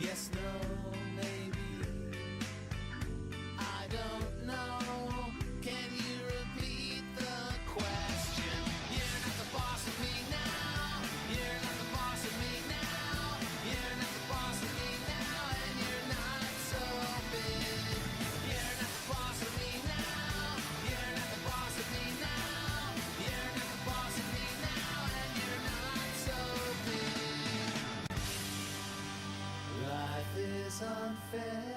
Yes, no, maybe. I don't know. Can you repeat the question? You're not the boss of me now. You're not the boss of me now. You're not the boss of me now, and you're not so big. You're not the boss of me now. You're not the boss of me now. You're not the boss of me now, and you're not so big. Life is unfair.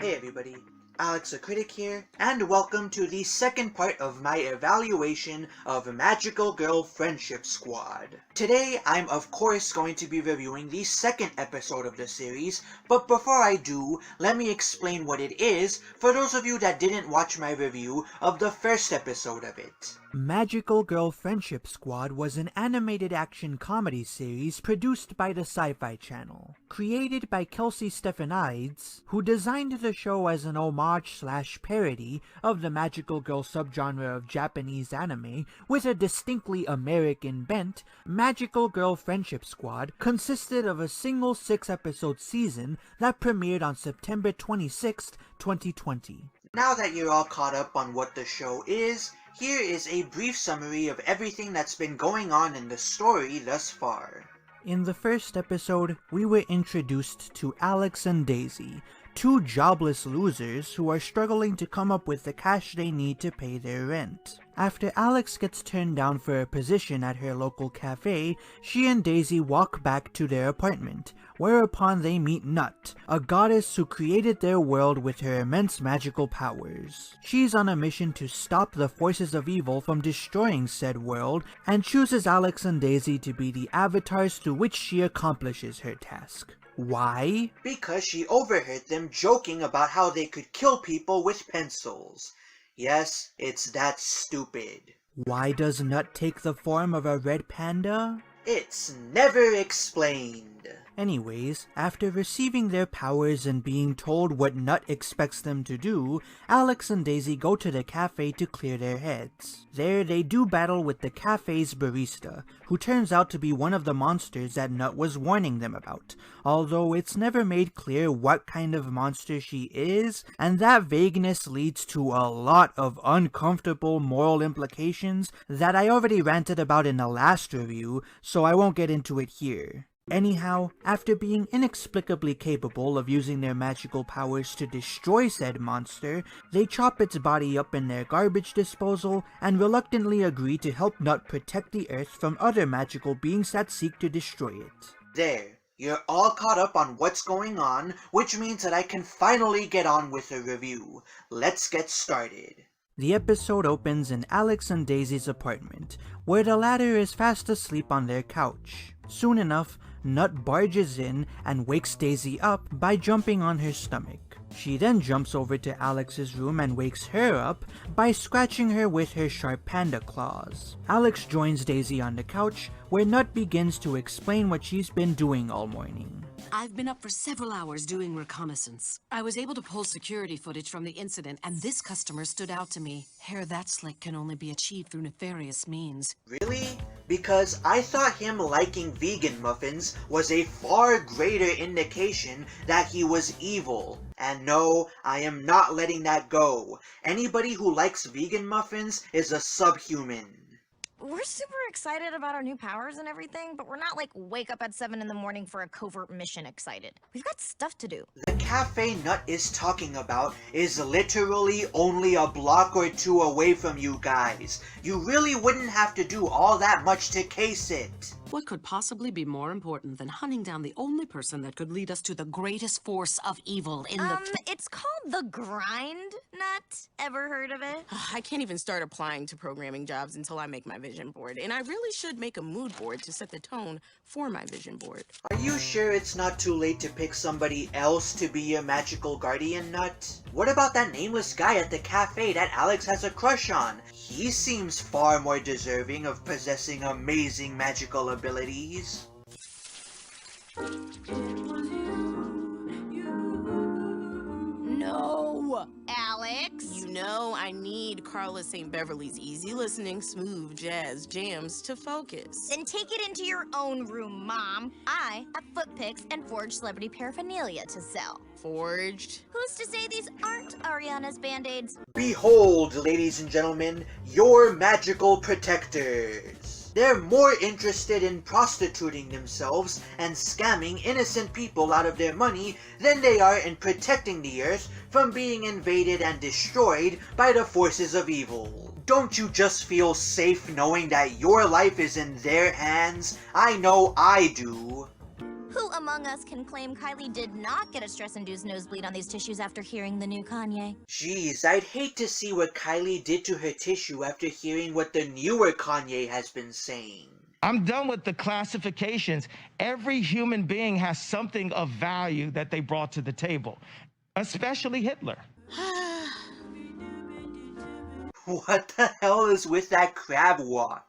Hey everybody, Alex the Critic here, and welcome to the second part of my evaluation of Magical Girl Friendship Squad. Today, I'm of course going to be reviewing the second episode of the series, but before I do, let me explain what it is for those of you that didn't watch my review of the first episode of it. Magical Girl Friendship Squad was an animated action comedy series produced by the Sci-Fi Channel. Created by Kelsey Stephanides, who designed the show as an homage/parody of the Magical Girl subgenre of Japanese anime with a distinctly American bent, Magical Girl Friendship Squad consisted of a single 6-episode season that premiered on September 26, 2020. Now that you're all caught up on what the show is, here is a brief summary of everything that's been going on in the story thus far. In the first episode, we were introduced to Alex and Daisy, two jobless losers who are struggling to come up with the cash they need to pay their rent. After Alex gets turned down for a position at her local cafe, she and Daisy walk back to their apartment, whereupon they meet Nut, a goddess who created their world with her immense magical powers. She's on a mission to stop the forces of evil from destroying said world, and chooses Alex and Daisy to be the avatars through which she accomplishes her task. Why? Because she overheard them joking about how they could kill people with pencils. Yes, it's that stupid. Why does Nut take the form of a red panda? It's never explained. Anyways, after receiving their powers and being told what Nut expects them to do, Alex and Daisy go to the cafe to clear their heads. There, they do battle with the cafe's barista, who turns out to be one of the monsters that Nut was warning them about, although it's never made clear what kind of monster she is, and that vagueness leads to a lot of uncomfortable moral implications that I already ranted about in the last review, so I won't get into it here. Anyhow, after being inexplicably capable of using their magical powers to destroy said monster, they chop its body up in their garbage disposal and reluctantly agree to help Nut protect the Earth from other magical beings that seek to destroy it. There, you're all caught up on what's going on, which means that I can finally get on with the review. Let's get started. The episode opens in Alex and Daisy's apartment, where the latter is fast asleep on their couch. Soon enough, Nut barges in and wakes Daisy up by jumping on her stomach. She then jumps over to Alex's room and wakes her up by scratching her with her sharp panda claws. Alex joins Daisy on the couch, where Nut begins to explain what she's been doing all morning. I've been up for several hours doing reconnaissance. I was able to pull security footage from the incident, and this customer stood out to me. Hair that slick can only be achieved through nefarious means. Really? Because I thought him liking vegan muffins was a far greater indication that he was evil. And no, I am not letting that go. Anybody who likes vegan muffins is a subhuman. We're super excited about our new powers and everything, but we're not like wake up at 7 in the morning for a covert mission excited. We've got stuff to do. The cafe Nut is talking about is literally only a block or two away from you guys. You really wouldn't have to do all that much to case it. What could possibly be more important than hunting down the only person that could lead us to the greatest force of evil in It's called the grind, Nut. Ever heard of it? I can't even start applying to programming jobs until I make my vision board, and I really should make a mood board to set the tone for my vision board. Are you sure it's not too late to pick somebody else to be your magical guardian, Nut? What about that nameless guy at the cafe that Alex has a crush on? He seems far more deserving of possessing amazing magical abilities. No, Alex. You know I need Carla St. Beverly's easy listening, smooth jazz jams to focus. Then take it into your own room, Mom. I Kanye have foot pics and forged celebrity paraphernalia to sell. Forged? Who's to say these aren't Ariana's band-aids? Behold, ladies and gentlemen, your magical protectors. They're more interested in prostituting themselves and scamming innocent people out of their money than they are in protecting the Earth from being invaded and destroyed by the forces of evil. Don't you just feel safe knowing that your life is in their hands? I know I do. Who among us can claim Kylie did not get a stress-induced nosebleed on these tissues after hearing the new Kanye? Jeez, I'd hate to see what Kylie did to her tissue after hearing what the newer Kanye has been saying. I'm done with the classifications. Every human being has something of value that they brought to the table, especially Hitler. What the hell is with that crab walk?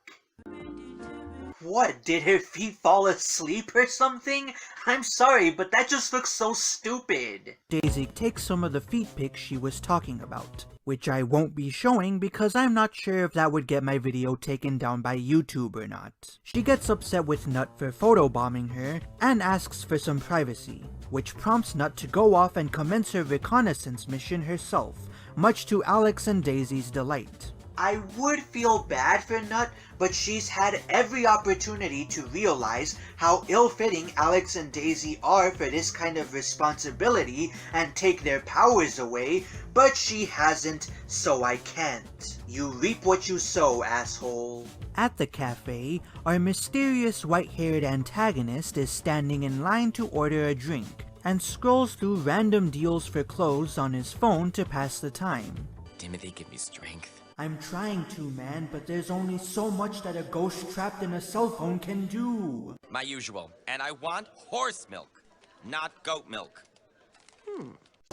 What, did her feet fall asleep or something? I'm sorry, but that just looks so stupid. Daisy takes some of the feet pics she was talking about, which I won't be showing because I'm not sure if that would get my video taken down by YouTube or not. She gets upset with Nut for photobombing her and asks for some privacy, which prompts Nut to go off and commence her reconnaissance mission herself, much to Alex and Daisy's delight. I would feel bad for Nut, but she's had every opportunity to realize how ill-fitting Alex and Daisy are for this kind of responsibility and take their powers away, but she hasn't, so I can't. You reap what you sow, asshole. At the cafe, our mysterious white-haired antagonist is standing in line to order a drink, and scrolls through random deals for clothes on his phone to pass the time. Timothy, give me strength. I'm trying to, man, but there's only so much that a ghost trapped in a cell phone can do. My usual. And I want horse milk, not goat milk.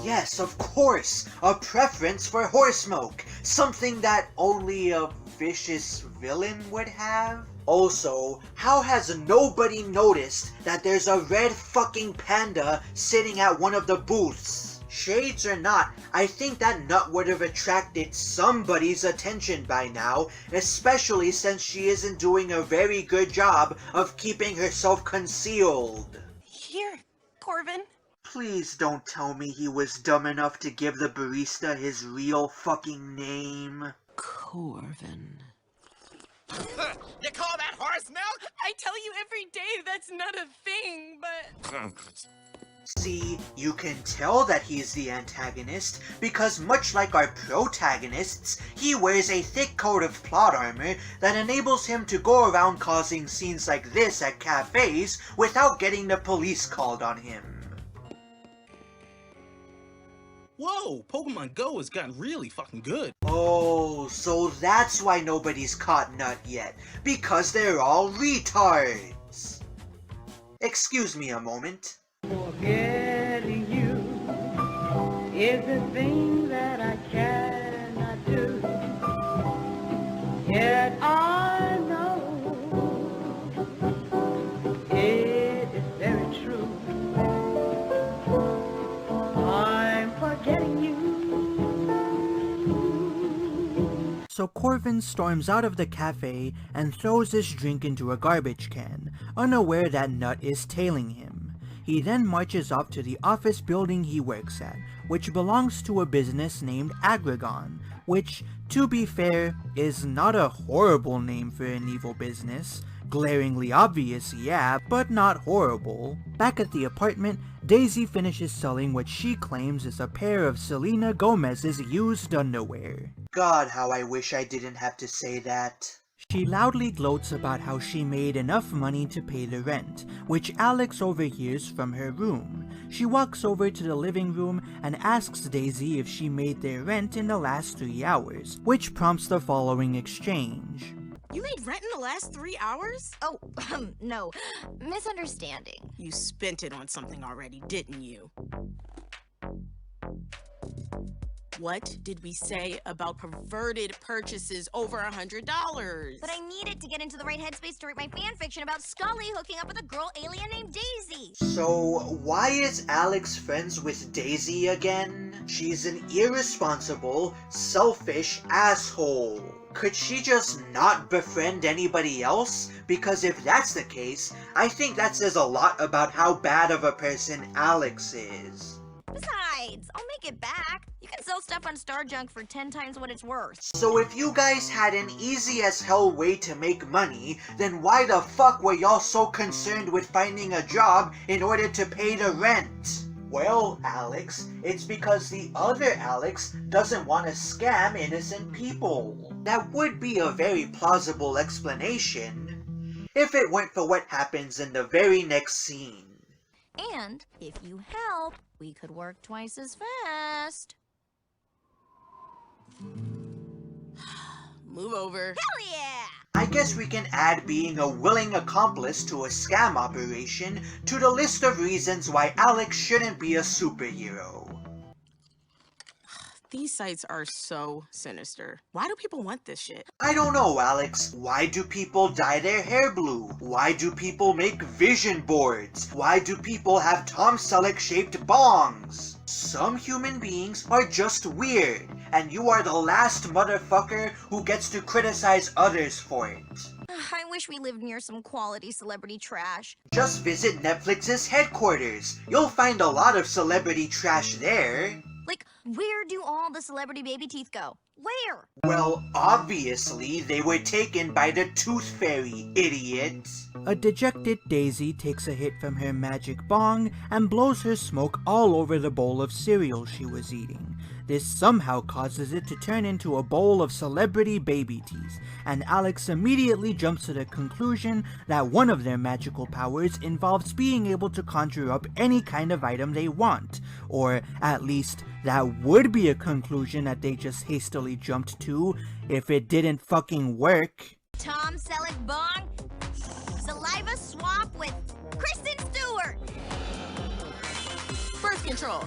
Yes, of course, a preference for horse milk, something that only a vicious villain would have. Also, how has nobody noticed that there's a red fucking panda sitting at one of the booths? Shades or not, I think that Nut would have attracted somebody's attention by now, especially since she isn't doing a very good job of keeping herself concealed. Here, Corvin. Please don't tell me he was dumb enough to give the barista his real fucking name. Corvin. You call that horse milk? I tell you every day that's not a thing, but... See, you can tell that he's the antagonist, because much like our protagonists, he wears a thick coat of plot armor that enables him to go around causing scenes like this at cafes without getting the police called on him. Whoa, Pokemon Go has gotten really fucking good. Oh, so that's why nobody's caught Nut yet, because they're all retards. Excuse me a moment. Forgetting you is a thing that I cannot do. Yet I know it is very true. I'm forgetting you. So Corvin storms out of the cafe and throws his drink into a garbage can, unaware that Nut is tailing him. He then marches off to the office building he works at, which belongs to a business named Aggregon, which, to be fair, is not a horrible name for an evil business. Glaringly obvious, yeah, but not horrible. Back at the apartment, Daisy finishes selling what she claims is a pair of Selena Gomez's used underwear. God, how I wish I didn't have to say that. She loudly gloats about how she made enough money to pay the rent, which Alex overhears from her room. She walks over to the living room and asks Daisy if she made their rent in the last 3 hours, which prompts the following exchange. You made rent in the last 3 hours? Oh, no. Misunderstanding. You spent it on something already, didn't you? What did we say about perverted purchases over $100? But I need it to get into the right headspace to write my fanfiction about Scully hooking up with a girl alien named Daisy. So, why is Alex friends with Daisy again? She's an irresponsible, selfish asshole. Could she just not befriend anybody else? Because if that's the case, I think that says a lot about how bad of a person Alex is. Besides, I'll make it back. You can sell stuff on Star Junk for 10 times what it's worth. So if you guys had an easy as hell way to make money, then why the fuck were y'all so concerned with finding a job in order to pay the rent? Well, Alex, it's because the other Alex doesn't want to scam innocent people. That would be a very plausible explanation, if it weren't for what happens in the very next scene. And if you help, we could work twice as fast. Move over. Hell yeah! I guess we can add being a willing accomplice to a scam operation to the list of reasons why Alex shouldn't be a superhero. These sites are so sinister. Why do people want this shit? I don't know, Alex. Why do people dye their hair blue? Why do people make vision boards? Why do people have Tom Selleck-shaped bongs? Some human beings are just weird, and you are the last motherfucker who gets to criticize others for it. I wish we lived near some quality celebrity trash. Just visit Netflix's headquarters. You'll find a lot of celebrity trash there. Like, where do all the celebrity baby teeth go? Where? Well, obviously, they were taken by the Tooth Fairy, idiot. A dejected Daisy takes a hit from her magic bong and blows her smoke all over the bowl of cereal she was eating. This somehow causes it to turn into a bowl of celebrity baby teeth, and Alex immediately jumps to the conclusion that one of their magical powers involves being able to conjure up any kind of item they want, or at least that would be a conclusion that they just hastily jumped to if it didn't fucking work. Tom Selleck bong, saliva swap with Kristen Stewart. Birth control.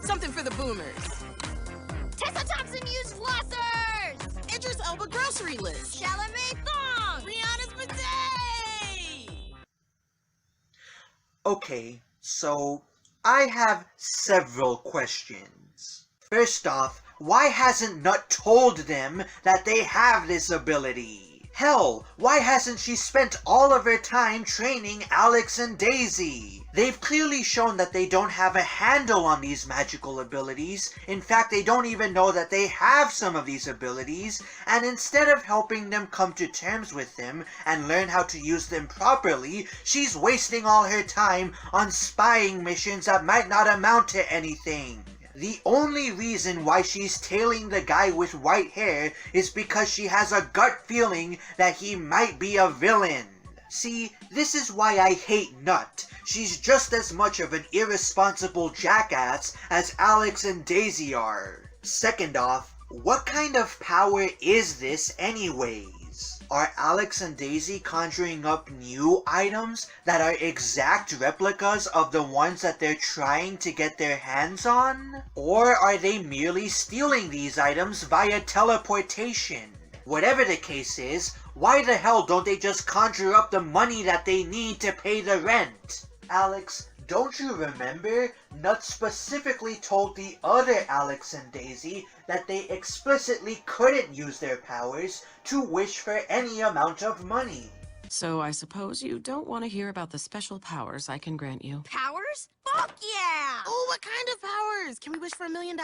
Something for the boomers. Tessa Thompson used flossers. Idris Elba grocery list. Chalamet thong. Rihanna's bidet. Okay, so I have several questions. First off, why hasn't Nut told them that they have this ability? Hell, why hasn't she spent all of her time training Alex and Daisy? They've clearly shown that they don't have a handle on these magical abilities. In fact, they don't even know that they have some of these abilities, and instead of helping them come to terms with them and learn how to use them properly, she's wasting all her time on spying missions that might not amount to anything. The only reason why she's tailing the guy with white hair is because she has a gut feeling that he might be a villain. See, this is why I hate Nut. She's just as much of an irresponsible jackass as Alex and Daisy are. Second off, what kind of power is this anyways? Are Alex and Daisy conjuring up new items that are exact replicas of the ones that they're trying to get their hands on? Or are they merely stealing these items via teleportation? Whatever the case is, why the hell don't they just conjure up the money that they need to pay the rent? Alex, don't you remember? Nut specifically told the other Alex and Daisy that they explicitly couldn't use their powers to wish for any amount of money. So I suppose you don't want to hear about the special powers I can grant you. Powers? Fuck yeah! Oh, what kind of powers? Can we wish for $1 million?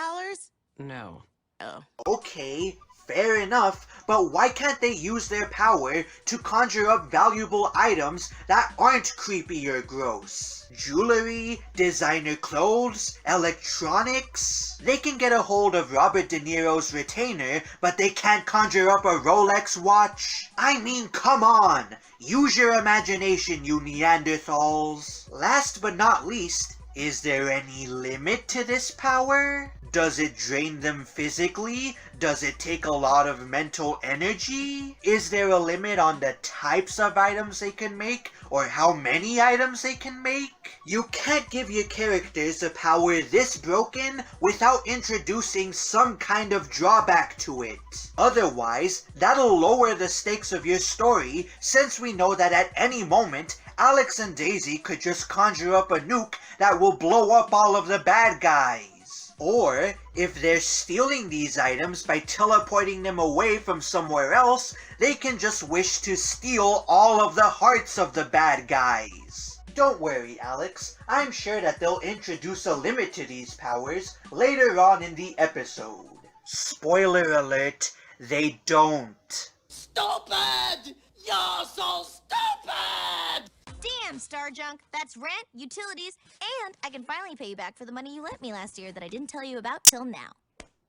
No. Oh. Okay, fair enough, but why can't they use their power to conjure up valuable items that aren't creepy or gross? Jewelry, designer clothes, electronics? They can get a hold of Robert De Niro's retainer, but they can't conjure up a Rolex watch? I mean, come on! Use your imagination, you Neanderthals! Last but not least, is there any limit to this power? Does it drain them physically? Does it take a lot of mental energy? Is there a limit on the types of items they can make, or how many items they can make? You can't give your characters a power this broken without introducing some kind of drawback to it. Otherwise, that'll lower the stakes of your story, since we know that at any moment, Alex and Daisy could just conjure up a nuke that will blow up all of the bad guys. Or, if they're stealing these items by teleporting them away from somewhere else, they can just wish to steal all of the hearts of the bad guys. Don't worry, Alex. I'm sure that they'll introduce a limit to these powers later on in the episode. Spoiler alert, they don't. Stupid! You're so stupid! Damn, Star Junk. That's rent, utilities, and I can finally pay you back for the money you lent me last year that I didn't tell you about till now.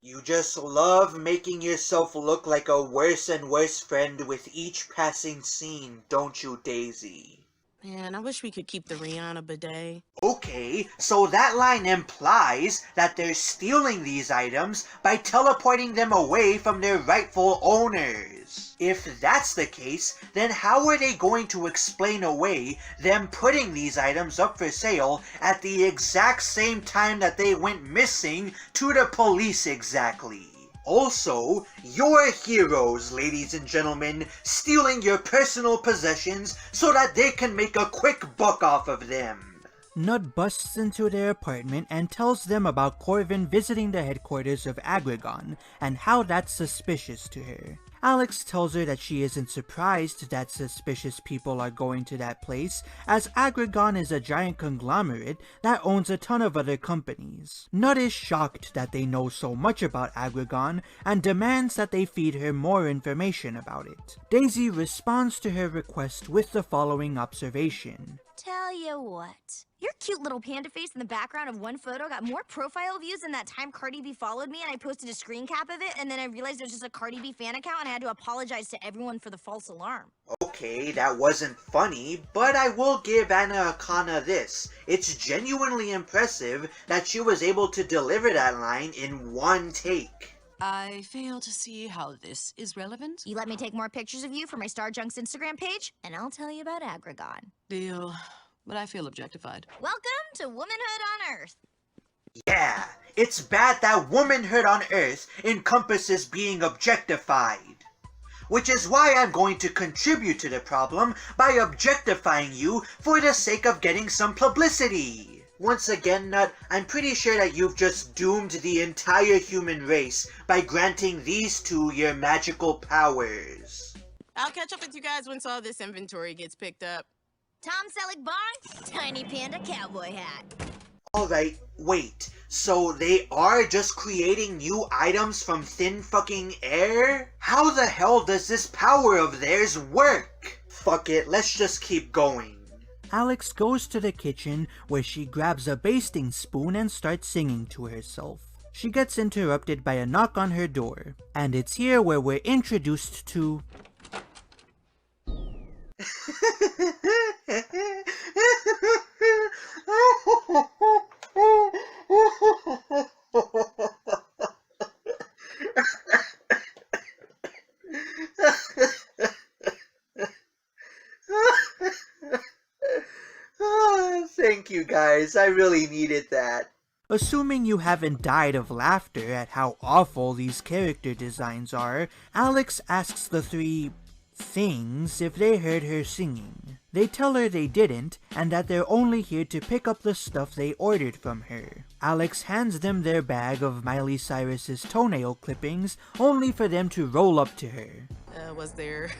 You just love making yourself look like a worse and worse friend with each passing scene, don't you, Daisy? Man, I wish we could keep the Rihanna bidet. Okay, so that line implies that they're stealing these items by teleporting them away from their rightful owners. If that's the case, then how are they going to explain away them putting these items up for sale at the exact same time that they went missing to the police exactly? Also, your heroes, ladies and gentlemen, stealing your personal possessions so that they can make a quick buck off of them. Nut busts into their apartment and tells them about Corvin visiting the headquarters of Aggregon and how that's suspicious to her. Alex tells her that she isn't surprised that suspicious people are going to that place, as Aggregon is a giant conglomerate that owns a ton of other companies. Nut is shocked that they know so much about Aggregon and demands that they feed her more information about it. Daisy responds to her request with the following observation. Tell you what. Your cute little panda face in the background of one photo got more profile views than that time Cardi B followed me and I posted a screen cap of it, and then I realized it was just a Cardi B fan account and I had to apologize to everyone for the false alarm. Okay, that wasn't funny, but I will give Anna Akana this. It's genuinely impressive that she was able to deliver that line in one take. I fail to see how this is relevant. You let me take more pictures of you for my Star Junk's Instagram page, and I'll tell you about Aggregon. Deal. But I feel objectified. Welcome to Womanhood on Earth. Yeah, it's bad that womanhood on Earth encompasses being objectified. Which is why I'm going to contribute to the problem by objectifying you for the sake of getting some publicity. Once again, Nut, I'm pretty sure that you've just doomed the entire human race by granting these two your magical powers. I'll catch up with you guys once all this inventory gets picked up. Tom Selleck Barnes, Tiny Panda Cowboy Hat. Alright, wait, so they are just creating new items from thin fucking air? How the hell does this power of theirs work? Fuck it, let's just keep going. Alex goes to the kitchen where she grabs a basting spoon and starts singing to herself. She gets interrupted by a knock on her door, and it's here where we're introduced to... Thank you guys, I really needed that. Assuming you haven't died of laughter at how awful these character designs are, Alex asks the three things if they heard her singing. They tell her they didn't, and that they're only here to pick up the stuff they ordered from her. Alex hands them their bag of Miley Cyrus's toenail clippings, only for them to roll up to her. Was there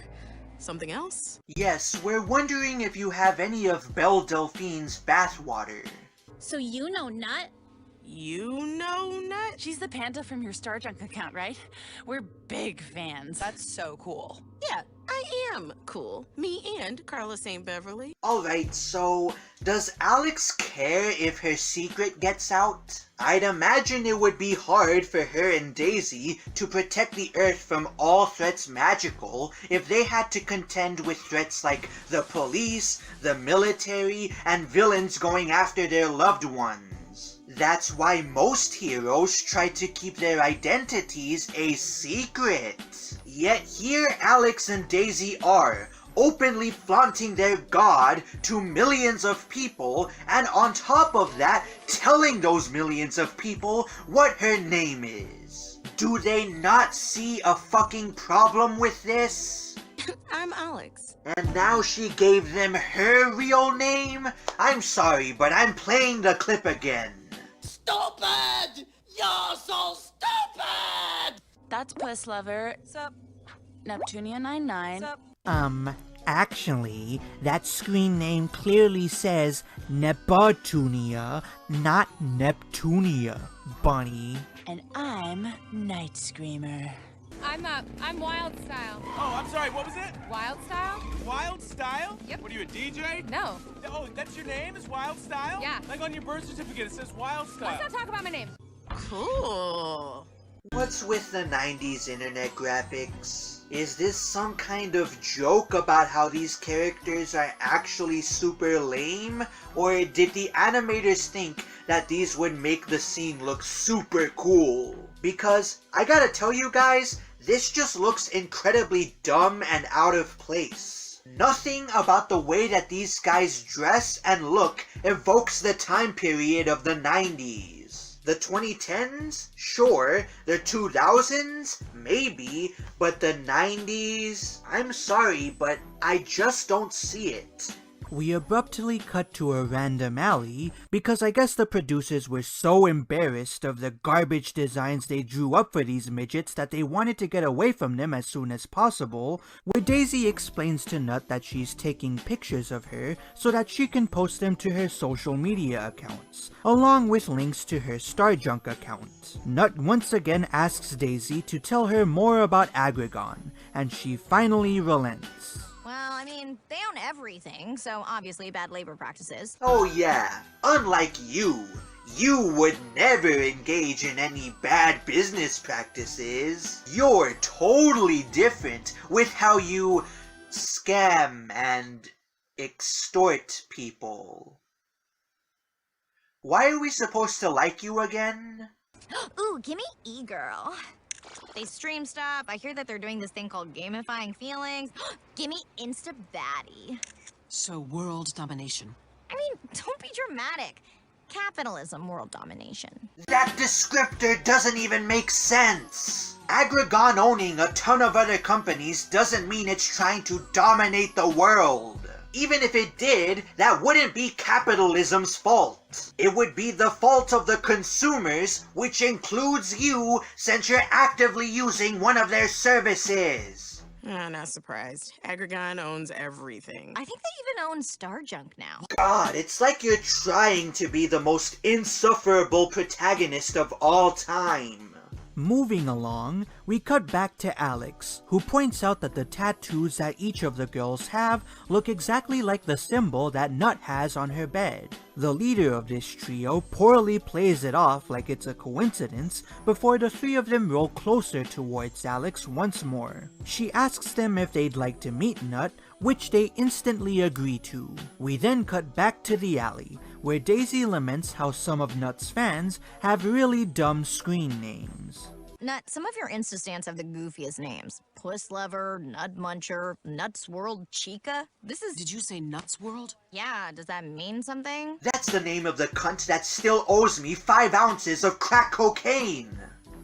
something else? Yes, we're wondering if you have any of Belle Delphine's bathwater. So you know Nut? You know Nut? She's the panda from your Star Junk account, right? We're big fans. That's so cool. Yeah, I am cool. Me and Carla St. Beverly. Alright, so does Alex care if her secret gets out? I'd imagine it would be hard for her and Daisy to protect the Earth from all threats magical if they had to contend with threats like the police, the military, and villains going after their loved ones. That's why most heroes try to keep their identities a secret. Yet here Alex and Daisy are, openly flaunting their god to millions of people, and on top of that, telling those millions of people what her name is. Do they not see a fucking problem with this? I'm Alex. And now she gave them her real name? I'm sorry, but I'm playing the clip again. Stupid! You're so stupid! That's Puss Lover. Sup? Neptunia 99. Sup? Actually, that screen name clearly says Neptunia, not Neptunia, Bunny. And I'm Night Screamer. I'm Wild Style. Oh, I'm sorry, what was it? Wild Style? Wild Style? Yep. What are you, a DJ? No. Oh, that's your name is Wild Style? Yeah. Like on your birth certificate, it says Wild Style. Let's not talk about my name. Cool. What's with the 90s internet graphics? Is this some kind of joke about how these characters are actually super lame? Or did the animators think that these would make the scene look super cool? Because, I gotta tell you guys, this just looks incredibly dumb and out of place. Nothing about the way that these guys dress and look evokes the time period of the 90s. The 2010s? Sure. The 2000s? Maybe. But the 90s? I'm sorry, but I just don't see it. We abruptly cut to a random alley because I guess the producers were so embarrassed of the garbage designs they drew up for these midgets that they wanted to get away from them as soon as possible, where Daisy explains to Nut that she's taking pictures of her so that she can post them to her social media accounts, along with links to her Starjunk account. Nut once again asks Daisy to tell her more about Aggregon, and she finally relents. Well, I mean, they own everything, so obviously bad labor practices. Oh yeah, unlike you would never engage in any bad business practices. You're totally different with how you scam and extort people. Why are we supposed to like you again? Ooh, gimme E-Girl. They stream stuff. I hear that they're doing this thing called gamifying feelings. Gimme Insta Baddie. So world domination. I mean, don't be dramatic. Capitalism, world domination. That descriptor doesn't even make sense. Aggregon owning a ton of other companies doesn't mean it's trying to dominate the world. Even if it did, that wouldn't be capitalism's fault. It would be the fault of the consumers, which includes you, since you're actively using one of their services. Not surprised. Aggregon owns everything. I think they even own Starjunk now. God, it's like you're trying to be the most insufferable protagonist of all time. Moving along, we cut back to Alex, who points out that the tattoos that each of the girls have look exactly like the symbol that Nut has on her bed. The leader of this trio poorly plays it off like it's a coincidence before the three of them roll closer towards Alex once more. She asks them if they'd like to meet Nut, which they instantly agree to. We then cut back to the alley, where Daisy laments how some of Nut's fans have really dumb screen names. Nut, some of your Insta stans have the goofiest names. Puss Lover, Nut Muncher, Nuts World Chica. This is... Did you say Nuts World? Yeah, does that mean something? That's the name of the cunt that still owes me 5 ounces of crack cocaine.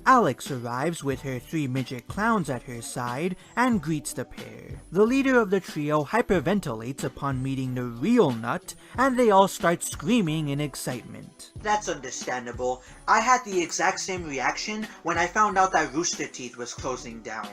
Alex arrives with her 3 midget clowns at her side and greets the pair. The leader of the trio hyperventilates upon meeting the real Nut, and they all start screaming in excitement. That's understandable. I had the exact same reaction when I found out that Rooster Teeth was closing down.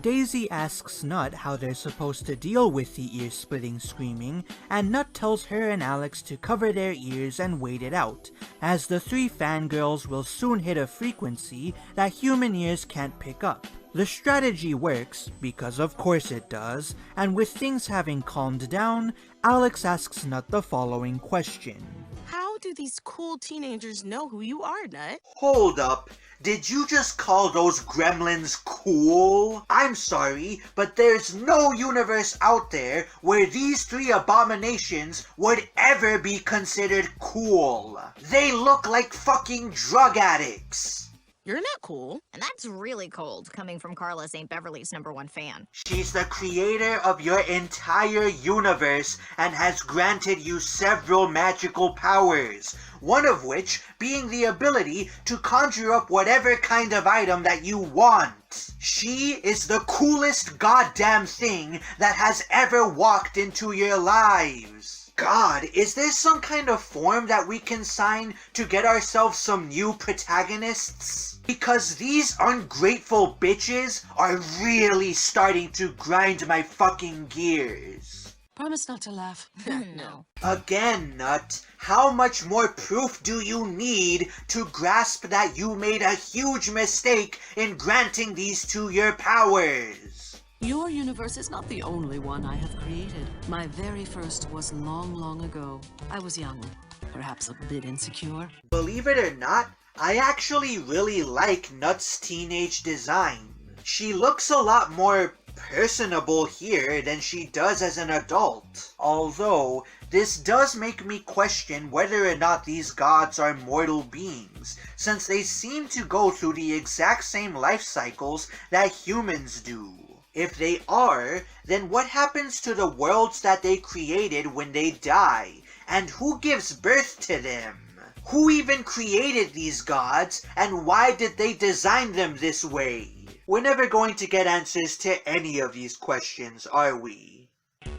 Daisy asks Nut how they're supposed to deal with the ear-splitting screaming, and Nut tells her and Alex to cover their ears and wait it out, as the 3 fangirls will soon hit a frequency that human ears can't pick up. The strategy works, because of course it does, and with things having calmed down, Alex asks Nut the following question. How do these cool teenagers know who you are, Nut? Hold up. Did you just call those gremlins cool? I'm sorry, but there's no universe out there where these 3 abominations would ever be considered cool. They look like fucking drug addicts. You're not cool. And that's really cold, coming from Carla St. Beverly's #1 fan. She's the creator of your entire universe and has granted you several magical powers, one of which being the ability to conjure up whatever kind of item that you want. She is the coolest goddamn thing that has ever walked into your lives. God, is there some kind of form that we can sign to get ourselves some new protagonists? Because these ungrateful bitches are really starting to grind my fucking gears. Promise not to laugh. No. Again, Nut, how much more proof do you need to grasp that you made a huge mistake in granting these two your powers? Your universe is not the only one I have created. My very first was long, long ago. I was young, perhaps a bit insecure. Believe it or not, I actually really like Nut's teenage design. She looks a lot more personable here than she does as an adult. Although, this does make me question whether or not these gods are mortal beings, since they seem to go through the exact same life cycles that humans do. If they are, then what happens to the worlds that they created when they die? And who gives birth to them? Who even created these gods, and why did they design them this way? We're never going to get answers to any of these questions, are we?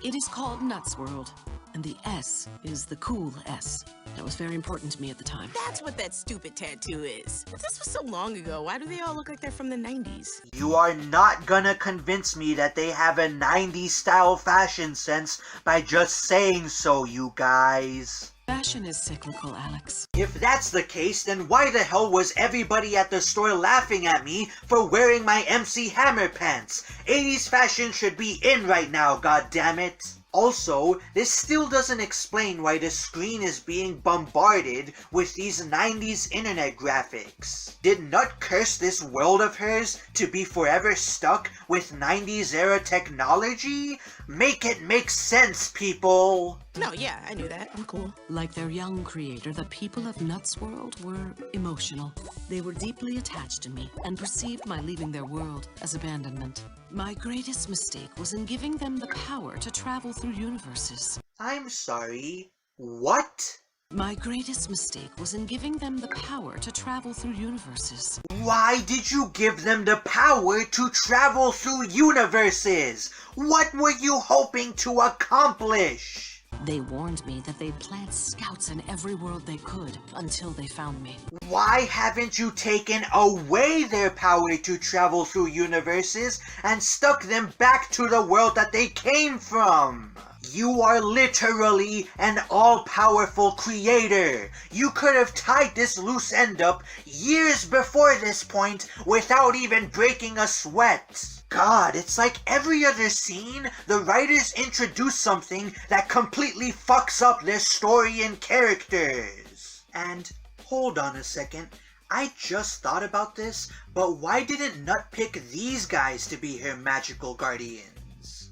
It is called Nuts World, and the S is the cool S. That was very important to me at the time. That's what that stupid tattoo is. If this was so long ago, why do they all look like they're from the 90s? You are not gonna convince me that they have a 90s style fashion sense by just saying so, you guys. Fashion is cyclical, Alex. If that's the case, then why the hell was everybody at the store laughing at me for wearing my MC Hammer pants? 80s fashion should be in right now, goddammit! Also, this still doesn't explain why the screen is being bombarded with these 90s internet graphics. Did Nut curse this world of hers to be forever stuck with 90s era technology? Make it make sense, people! No, yeah, I knew that. I'm cool. Like their young creator, the people of Nuts World were emotional. They were deeply attached to me and perceived my leaving their world as abandonment. My greatest mistake was in giving them the power to travel through universes. I'm sorry, what? My greatest mistake was in giving them the power to travel through universes. Why did you give them the power to travel through universes? What were you hoping to accomplish? They warned me that they'd plant scouts in every world they could until they found me. Why haven't you taken away their power to travel through universes and stuck them back to the world that they came from? You are literally an all-powerful creator. You could have tied this loose end up years before this point without even breaking a sweat. God, it's like every other scene, the writers introduce something that completely fucks up their story and characters. And hold on a second, I just thought about this, but why didn't Nut pick these guys to be her magical guardians?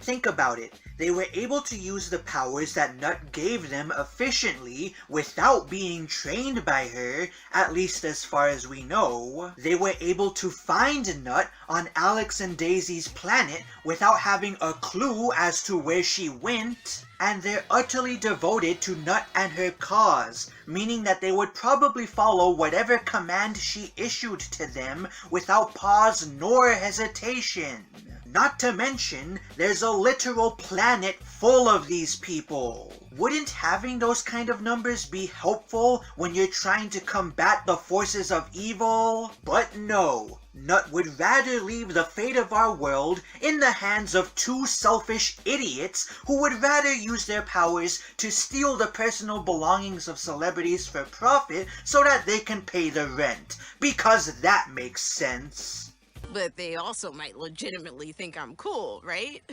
Think about it. They were able to use the powers that Nut gave them efficiently without being trained by her, at least as far as we know. They were able to find Nut on Alex and Daisy's planet without having a clue as to where she went. And they're utterly devoted to Nut and her cause, meaning that they would probably follow whatever command she issued to them without pause nor hesitation. Not to mention, there's a literal planet full of these people. Wouldn't having those kind of numbers be helpful when you're trying to combat the forces of evil? But no, Nut would rather leave the fate of our world in the hands of two selfish idiots who would rather use their powers to steal the personal belongings of celebrities for profit so that they can pay the rent. Because that makes sense. But they also might legitimately think I'm cool, right?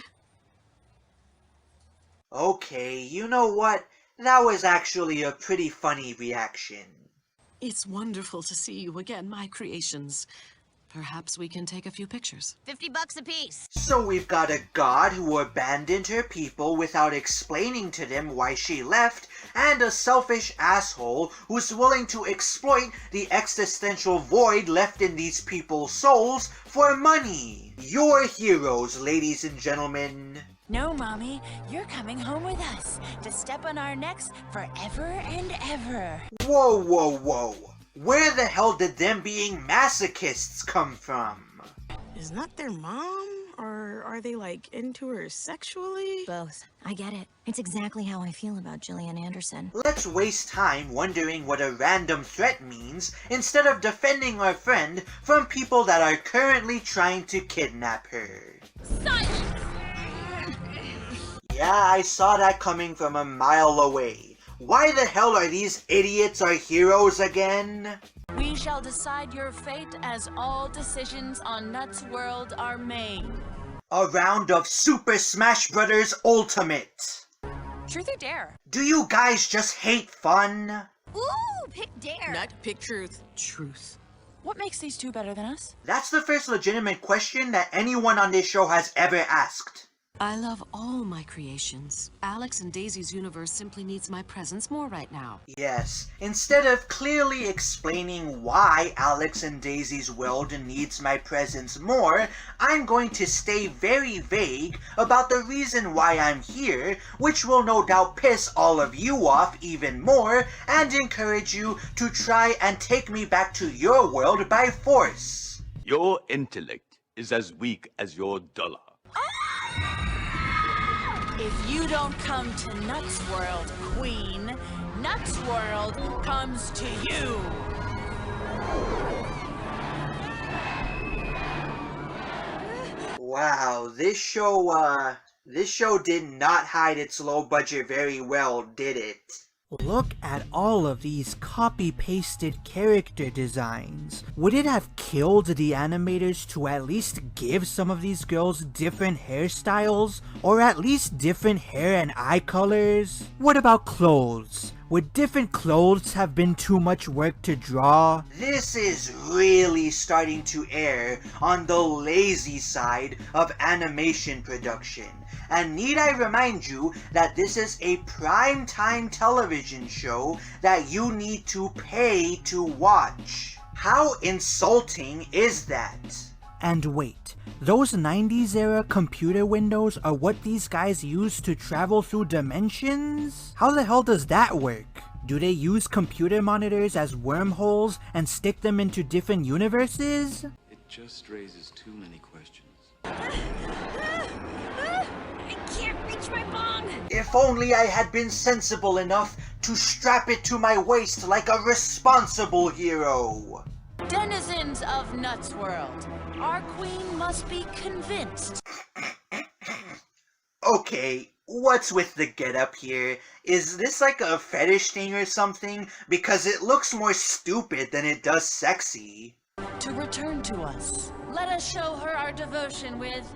Okay, you know what? That was actually a pretty funny reaction. It's wonderful to see you again, my creations. Perhaps we can take a few pictures. $50 a piece. So we've got a god who abandoned her people without explaining to them why she left, and a selfish asshole who's willing to exploit the existential void left in these people's souls for money. Your heroes, ladies and gentlemen. No, Mommy, you're coming home with us to step on our necks forever and ever. Whoa, whoa, whoa. Where the hell did them being masochists come from? Is Nut their mom? Or are they, like, into her sexually? Both. I get it. It's exactly how I feel about Gillian Anderson. Let's waste time wondering what a random threat means instead of defending our friend from people that are currently trying to kidnap her. Silence! Yeah, I saw that coming from a mile away. Why the hell are these idiots our heroes again? We shall decide your fate as all decisions on Nuts World are made. A round of Super Smash Bros. Ultimate. Truth or dare? Do you guys just hate fun? Ooh, pick dare. Nut, pick truth. Truth. What makes these two better than us? That's the first legitimate question that anyone on this show has ever asked. I love all my creations. Alex and Daisy's universe simply needs my presence more right now. Yes, instead of clearly explaining why Alex and Daisy's world needs my presence more, I'm going to stay very vague about the reason why I'm here, which will no doubt piss all of you off even more, and encourage you to try and take me back to your world by force. Your intellect is as weak as your dollar. If you don't come to Nuts World, Queen, Nuts World comes to you. Wow, this show did not hide its low budget very well, did it? Look at all of these copy-pasted character designs. Would it have killed the animators to at least give some of these girls different hairstyles? Or at least different hair and eye colors? What about clothes? Would different clothes have been too much work to draw? This is really starting to err on the lazy side of animation production. And need I remind you that this is a primetime television show that you need to pay to watch. How insulting is that? And wait, those 90s era computer windows are what these guys use to travel through dimensions? How the hell does that work? Do they use computer monitors as wormholes and stick them into different universes? It just raises too many questions. I can't reach my bong! If only I had been sensible enough to strap it to my waist like a responsible hero. Denizens of Nuts World, our queen must be convinced. Okay, what's with the getup here? Is this like a fetish thing or something? Because it looks more stupid than it does sexy. To return to us, let us show her our devotion with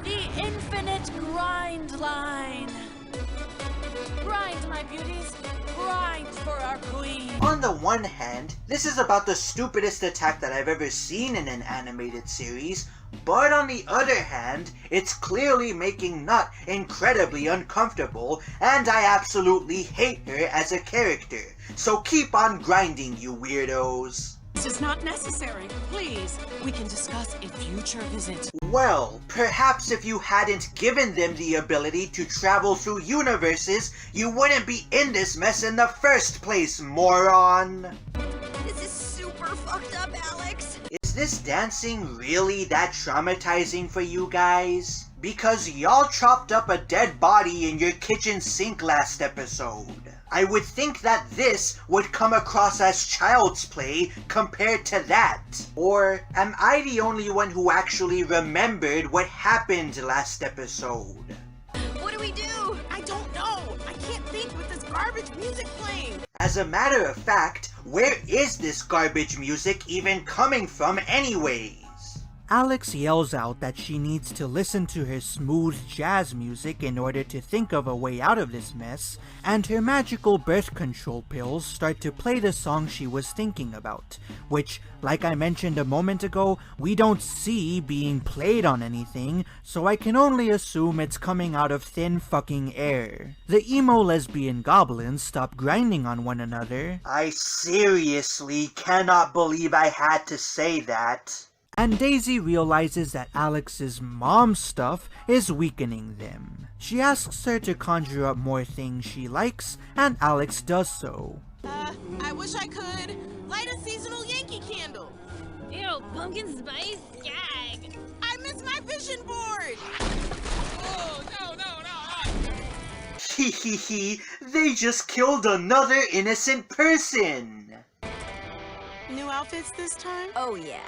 the infinite grind line. Grind, my beauties, grind for our queen. On the one hand, this is about the stupidest attack that I've ever seen in an animated series, but on the other hand, it's clearly making Nut incredibly uncomfortable, and I absolutely hate her as a character. So keep on grinding, you weirdos. This is not necessary. Please, we can discuss a future visit. Well, perhaps if you hadn't given them the ability to travel through universes, you wouldn't be in this mess in the first place, moron! This is super fucked up, Alex. Is this dancing really that traumatizing for you guys? Because y'all chopped up a dead body in your kitchen sink last episode. I would think that this would come across as child's play compared to that. Or am I the only one who actually remembered what happened last episode? What do we do? I don't know. I can't think with this garbage music playing. As a matter of fact, where is this garbage music even coming from anyways? Alex yells out that she needs to listen to her smooth jazz music in order to think of a way out of this mess, and her magical birth control pills start to play the song she was thinking about, which, like I mentioned a moment ago, we don't see being played on anything, so I can only assume it's coming out of thin fucking air. The emo lesbian goblins stop grinding on one another. I seriously cannot believe I had to say that. And Daisy realizes that Alex's mom's stuff is weakening them. She asks her to conjure up more things she likes, and Alex does so. I wish I could light a seasonal Yankee candle. Ew, pumpkin spice? Gag. I miss my vision board! Oh, no. Hee hee hee, they just killed another innocent person! New outfits this time? Oh, yeah.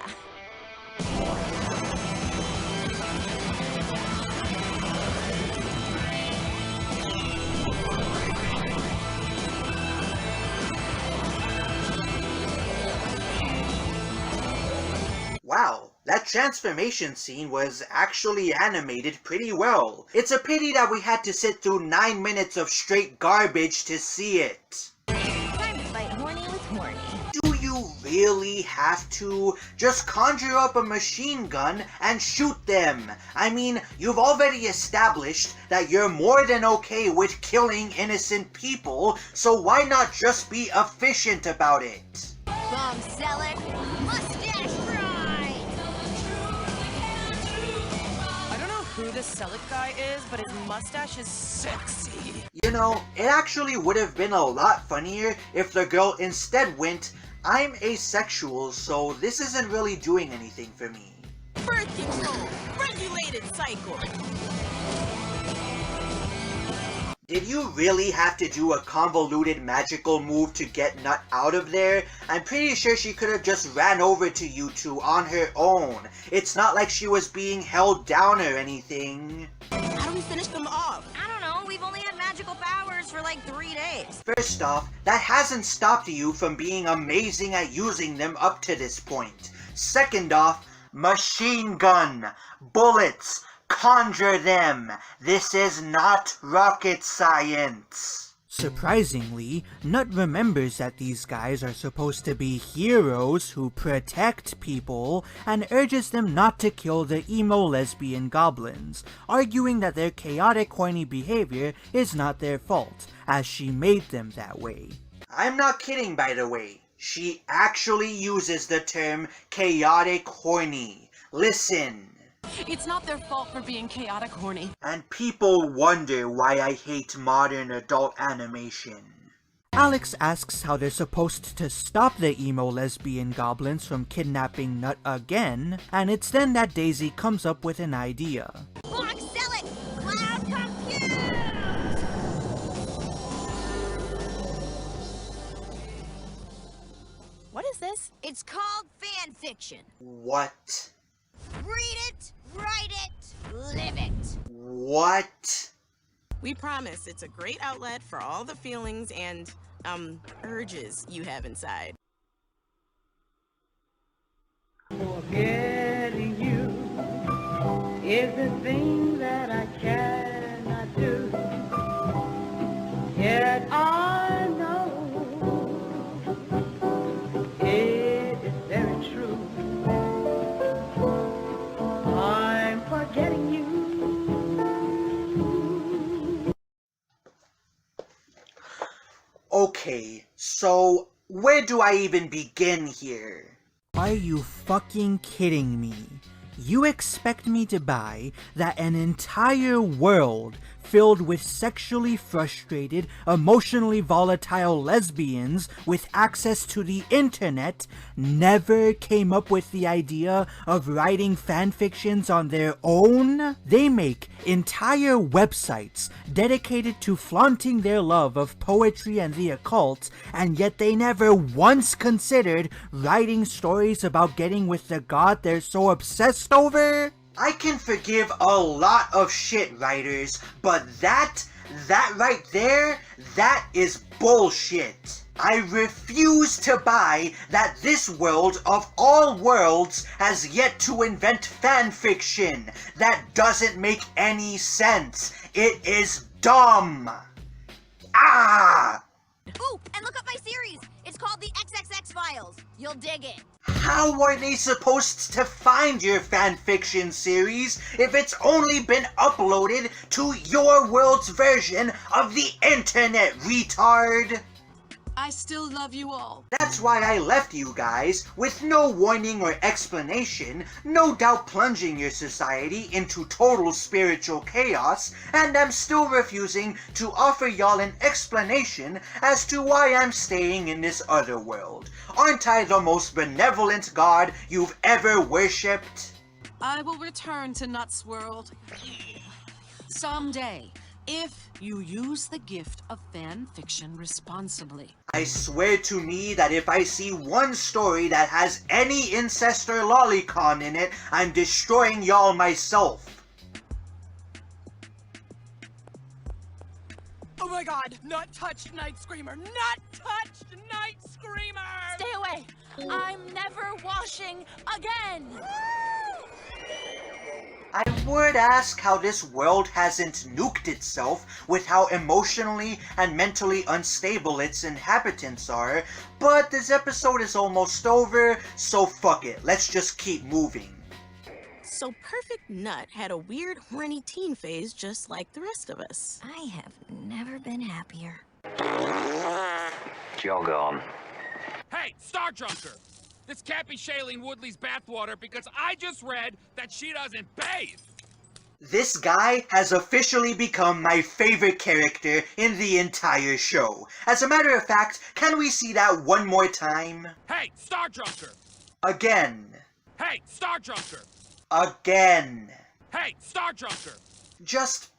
Wow, that transformation scene was actually animated pretty well. It's a pity that we had to sit through 9 minutes of straight garbage to see it. Time to fight horny with horny. Do you really have to? Just conjure up a machine gun and shoot them. I mean, you've already established that you're more than okay with killing innocent people, so why not just be efficient about it? Bomb Selleck, mustache ride! I don't know who this Selleck guy is, but his mustache is sexy. You know, it actually would have been a lot funnier if the girl instead went, "I'm asexual, so this isn't really doing anything for me." Birth control! Regulated cycle! Did you really have to do a convoluted magical move to get Nut out of there? I'm pretty sure she could have just ran over to you two on her own. It's not like she was being held down or anything. How do we finish them off? I don't know, we've only had magical powers for like 3 days. First off, that hasn't stopped you from being amazing at using them up to this point. Second off, machine gun, bullets, conjure them. This is not rocket science. Surprisingly, Nut remembers that these guys are supposed to be heroes who protect people and urges them not to kill the emo lesbian goblins, arguing that their chaotic horny behavior is not their fault, as she made them that way. I'm not kidding, by the way. She actually uses the term chaotic horny. Listen. It's not their fault for being chaotic horny. And people wonder why I hate modern adult animation. Alex asks how they're supposed to stop the emo lesbian goblins from kidnapping Nut again, and it's then that Daisy comes up with an idea. Box Selleck, cloud compute! What is this? It's called fan fiction. What? Read it, write it, live it. What? We promise it's a great outlet for all the feelings and, urges you have inside. Forgetting you is the thing that I cannot do. Yet I know it is very true. I'm forgetting you. Okay, so where do I even begin here? Are you fucking kidding me? You expect me to buy that an entire world filled with sexually frustrated, emotionally volatile lesbians with access to the internet never came up with the idea of writing fanfictions on their own? They make entire websites dedicated to flaunting their love of poetry and the occult, and yet they never once considered writing stories about getting with the god they're so obsessed over? I can forgive a lot of shit, writers, but that right there, that is bullshit. I refuse to buy that this world of all worlds has yet to invent fanfiction. That doesn't make any sense. It is dumb. Ah! Ooh, and look up my series. It's called the XXX Files. You'll dig it. How are they supposed to find your fanfiction series if it's only been uploaded to your world's version of the internet, retard? I still love you all. That's why I left you guys, with no warning or explanation, no doubt plunging your society into total spiritual chaos, and I'm still refusing to offer y'all an explanation as to why I'm staying in this other world. Aren't I the most benevolent god you've ever worshipped? I will return to Nuts World someday, if you use the gift of fan fiction responsibly. I swear to me that if I see one story that has any incest or lolicon in it, I'm destroying y'all myself. Oh my god! Nut touched Night Screamer! Nut touched Night Screamer! Stay away! I'm never washing again! I would ask how this world hasn't nuked itself with how emotionally and mentally unstable its inhabitants are, but this episode is almost over, so fuck it, let's just keep moving. So Perfect Nut had a weird, horny teen phase just like the rest of us. I have never been happier. Jog on. Hey, Star Drunker! This can't be Shailene Woodley's bathwater because I just read that she doesn't bathe! This guy has officially become my favorite character in the entire show. As a matter of fact, can we see that one more time? Hey, Star Drunker! Again. Hey, Star Drunker! Again. Hey, Star Drunker! Just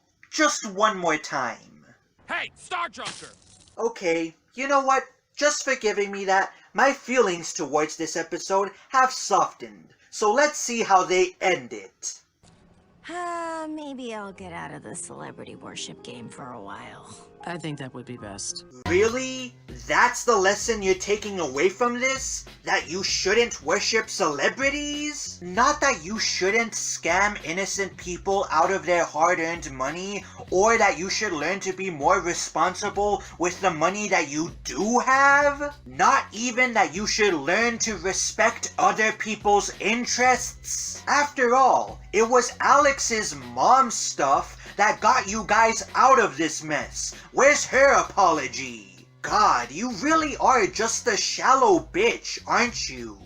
one more time. Hey, Star Drunker! Okay, you know what? Just for giving me that, my feelings towards this episode have softened. So let's see how they end it. Maybe I'll get out of the celebrity worship game for a while. I think that would be best. Really? That's the lesson you're taking away from this? That you shouldn't worship celebrities? Not that you shouldn't scam innocent people out of their hard-earned money, or that you should learn to be more responsible with the money that you do have? Not even that you should learn to respect other people's interests? After all, it was Alex's mom's stuff that got you guys out of this mess. Where's her apology? God, you really are just a shallow bitch, aren't you?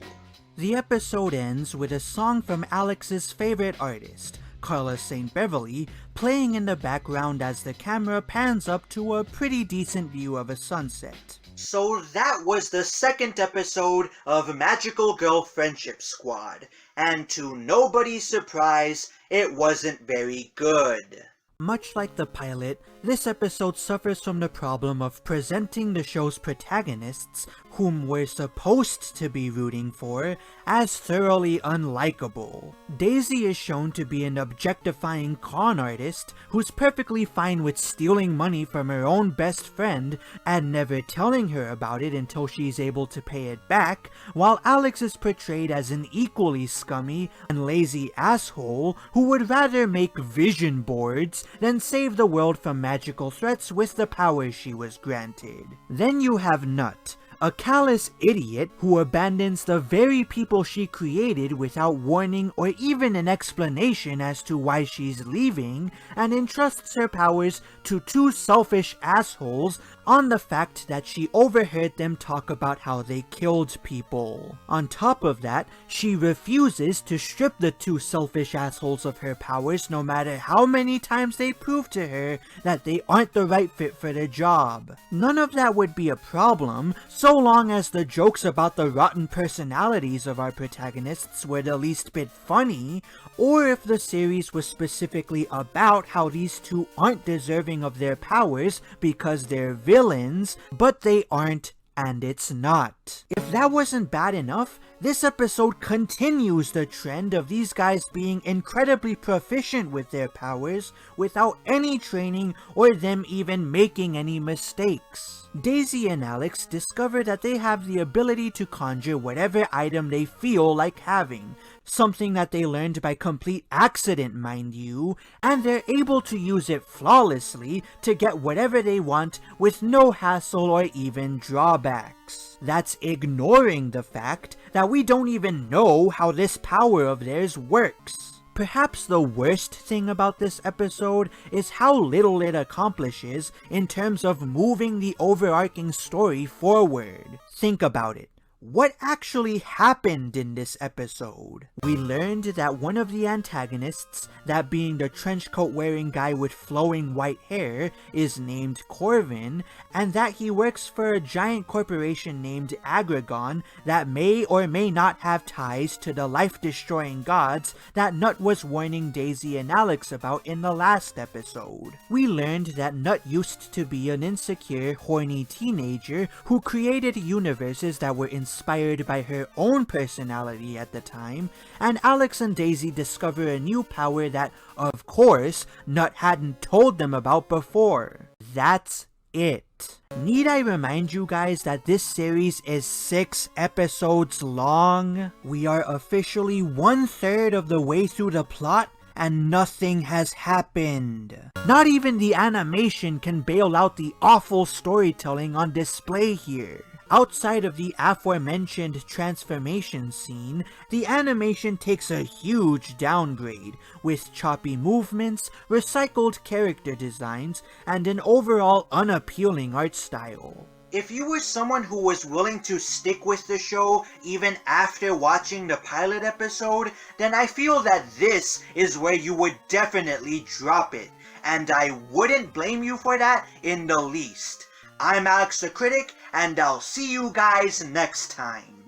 The episode ends with a song from Alex's favorite artist, Carla St. Beverly, playing in the background as the camera pans up to a pretty decent view of a sunset. So that was the second episode of Magical Girl Friendship Squad, and to nobody's surprise, it wasn't very good. Much like the pilot, this episode suffers from the problem of presenting the show's protagonists, whom we're supposed to be rooting for, as thoroughly unlikable. Daisy is shown to be an objectifying con artist who's perfectly fine with stealing money from her own best friend and never telling her about it until she's able to pay it back, while Alex is portrayed as an equally scummy and lazy asshole who would rather make vision boards than save the world from magical threats with the powers she was granted. Then you have Nut, a callous idiot who abandons the very people she created without warning or even an explanation as to why she's leaving, and entrusts her powers to two selfish assholes on the fact that she overheard them talk about how they killed people. On top of that, she refuses to strip the two selfish assholes of her powers no matter how many times they prove to her that they aren't the right fit for the job. None of that would be a problem, so long as the jokes about the rotten personalities of our protagonists were the least bit funny, or if the series was specifically about how these two aren't deserving of their powers because they're villains, but they aren't, and it's not. If that wasn't bad enough, this episode continues the trend of these guys being incredibly proficient with their powers without any training or them even making any mistakes. Daisy and Alex discover that they have the ability to conjure whatever item they feel like having, something that they learned by complete accident, mind you, and they're able to use it flawlessly to get whatever they want with no hassle or even drawbacks. That's ignoring the fact that we don't even know how this power of theirs works. Perhaps the worst thing about this episode is how little it accomplishes in terms of moving the overarching story forward. Think about it. What actually happened in this episode? We learned that one of the antagonists, that being the trench coat wearing guy with flowing white hair, is named Corvin, and that he works for a giant corporation named Agragon that may or may not have ties to the life-destroying gods that Nut was warning Daisy and Alex about in the last episode. We learned that Nut used to be an insecure, horny teenager who created universes that were inspired by her own personality at the time, and Alex and Daisy discover a new power that, of course, Nut hadn't told them about before. That's it. Need I remind you guys that this series is 6 episodes long? We are officially 1/3 of the way through the plot, and nothing has happened. Not even the animation can bail out the awful storytelling on display here. Outside of the aforementioned transformation scene, the animation takes a huge downgrade, with choppy movements, recycled character designs, and an overall unappealing art style. If you were someone who was willing to stick with the show even after watching the pilot episode, then I feel that this is where you would definitely drop it, and I wouldn't blame you for that in the least. I'm Alex the Critic, and I'll see you guys next time.